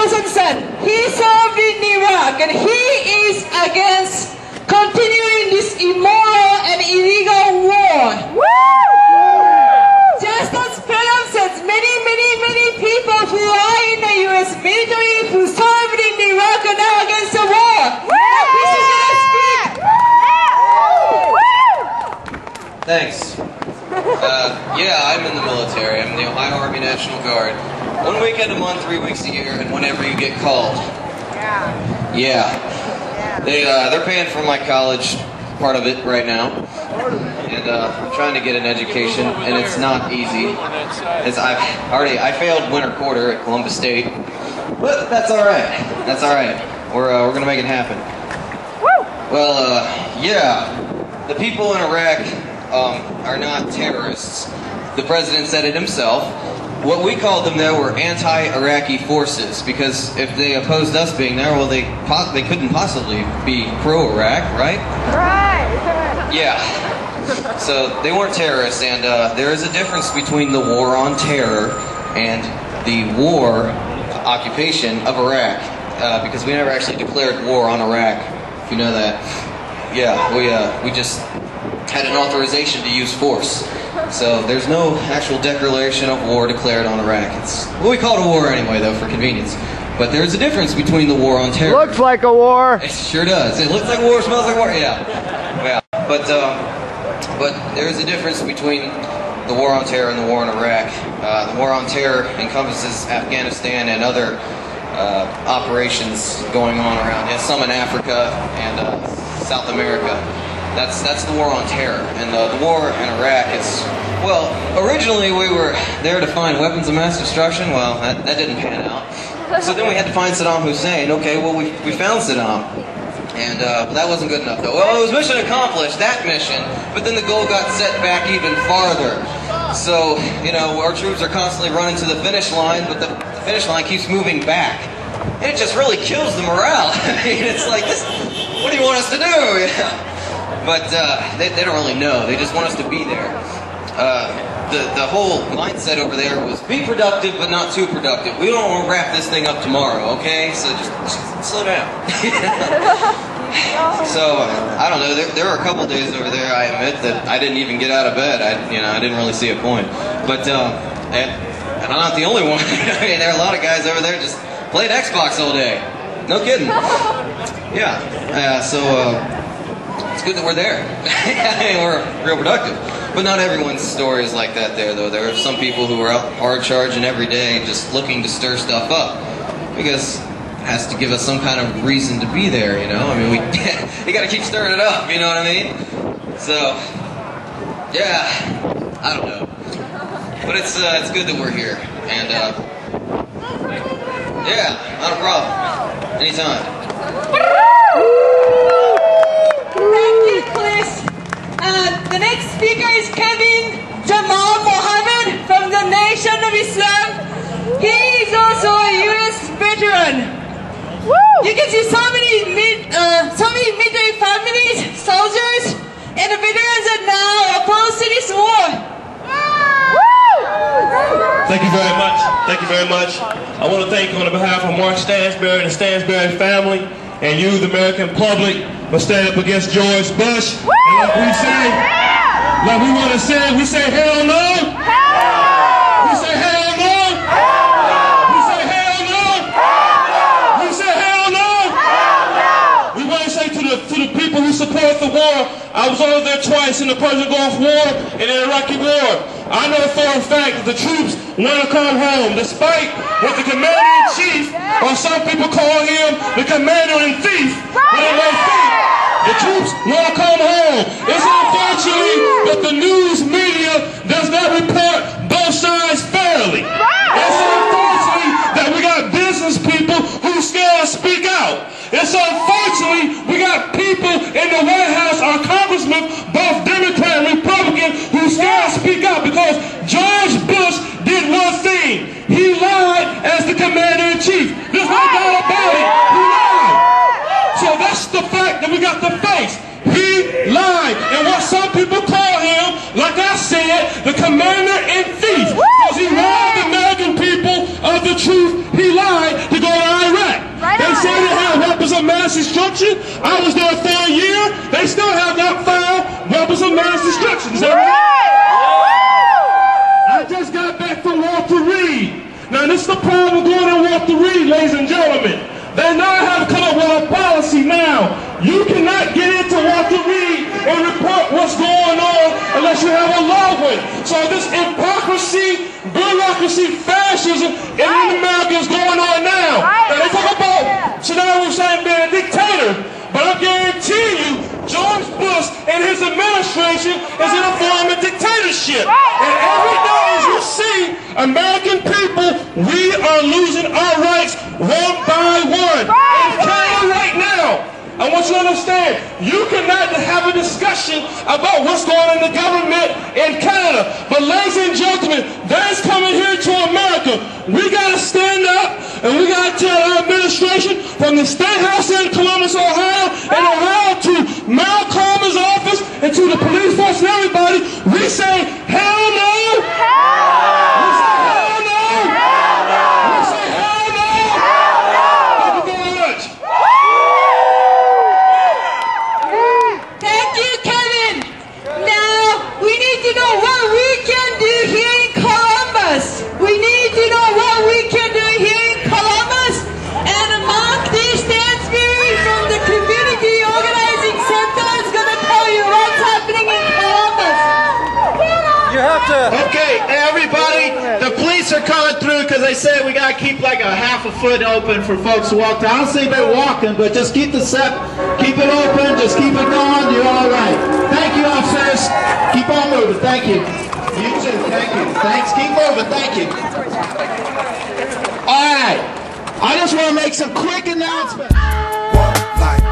Rosenstein, he served in Iraq and he is against continuing this immoral and illegal war. Just as Pelham says, many people who are in the U.S. military who served in Iraq are now against the war. This is their speech. Thanks. Yeah, I'm in the military. I'm in the Ohio Army National Guard. 1 weekend a month, 3 weeks a year, and whenever you get called. Yeah. They're paying for my college part of it right now. And I'm trying to get an education, and it's not easy. As I failed winter quarter at Columbus State. But that's alright. That's alright. We're gonna make it happen. Well, yeah. The people in Iraq are not terrorists. The president said it himself. What we called them, though, were anti-Iraqi forces, because if they opposed us being there, well, they couldn't possibly be pro-Iraq, right? Right! Yeah. So they weren't terrorists, and there is a difference between the war on terror and the war occupation of Iraq, because we never actually declared war on Iraq, if you know that. Yeah, we just had an authorization to use force. So there's no actual declaration of war declared on Iraq. It's what we call it a war anyway, though, for convenience. But there's a difference between the war on terror. Looks like a war. It sure does. It looks like war, smells like war. Yeah. But there is a difference between the war on terror and the war in Iraq. The war on terror encompasses Afghanistan and other operations going on around. Yeah, some in Africa and South America. That's the war on terror. And the war in Iraq is, well, originally we were there to find weapons of mass destruction. Well, that didn't pan out. So then we had to find Saddam Hussein. Okay, well, we found Saddam. And that wasn't good enough, though. Well, it was mission accomplished, that mission, but then the goal got set back even farther. So, you know, our troops are constantly running to the finish line, but the finish line keeps moving back. And it just really kills the morale. I mean, it's like, what do you want us to do? Yeah. But they don't really know. They just want us to be there. The whole mindset over there was be productive, but not too productive. We don't want to wrap this thing up tomorrow, okay? So just slow down. So I don't know. There were a couple days over there. I admit that I didn't even get out of bed. I didn't really see a point. But and I'm not the only one. I mean, there are a lot of guys over there just playing Xbox all day. No kidding. Yeah. It's good that we're there. We're real productive. But not everyone's story is like that there, though. There are some people who are out hard charging every day just looking to stir stuff up. Because it has to give us some kind of reason to be there, you know? I mean, you gotta keep stirring it up, you know what I mean? So, yeah, I don't know. But it's good that we're here. And, yeah, not a problem. Anytime. Thank you, Chris. The next speaker is Kevin Jamal Mohammed from the Nation of Islam. He is also a U.S. veteran. You can see so many military families, soldiers, and the veterans are now opposed to this war. Thank you very much. Thank you very much. I want to thank you on behalf of Mark Stansbury and the Stansbury family and you, the American public, for standing up against George Bush. And like we say, like we want to say, we say hell no. We say hell no. We say hell no. We say hell no. We want to say to the people who support the war, I was over there twice in the Persian Gulf War and the Iraqi War. I know for a fact that the troops want to come home, despite what the commander-in-chief, or some people call him the commander-in-thief, the troops want to come home. It's unfortunately that the news media does not report both sides fairly. It's unfortunately that we got business people who scared to speak out. It's unfortunately we got people in the White House, our congressmen, both Democrat and Republican, who scared to speak out because George Bush did one thing. He lied as the commander-in-chief. There's no doubt about it. He lied. So that's the fact that we got to face. He lied. And what some people call him, like I said, the commander-in-thief. Because he robbed the American people of the truth. He lied to go to mass destruction. I was there for a year. They still have not found weapons of mass destruction. Is that right? I just got back from Walter Reed. Now this is the problem going on Walter Reed, ladies and gentlemen. They now have come up with a policy now. You cannot get into Walter Reed and report what's going on unless you have a login. So this hypocrisy, bureaucracy, fascism in America is going on now. Now they talk about Saddam Hussein being a dictator, but I guarantee you, George Bush and his administration is in a form of dictatorship. And every day as you see, American people, we are losing our rights one by one. In Canada right now, I want you to understand, you cannot have a discussion about what's going on in the government in Canada. But ladies and gentlemen, that's coming here to America. We got to stand up and we got to tell our administration from the State House in Columbus, Ohio, and Ohio to Malcolm's office and to the police force and everybody, we say, hell no! We say, hell no! We say, hell no! Thank you very much. Thank you, Kevin. Now, we need to know what we can do here in Columbus. We need to know what we can do here in Columbus. And Mark D. Stansbury from the Community Organizing Center is going to tell you what's happening in Columbus. You have to. Okay, everybody, the police are coming through because they say we got to keep like a half a foot open for folks to walk down. I don't say they're walking, but just keep the set, keep it open, just keep it going. You're all right. Thank you, officers. Keep on moving. Thank you. You too. Thank you. Thanks. Keep moving. Thank you. All right. I just want to make some quick announcements. Walk like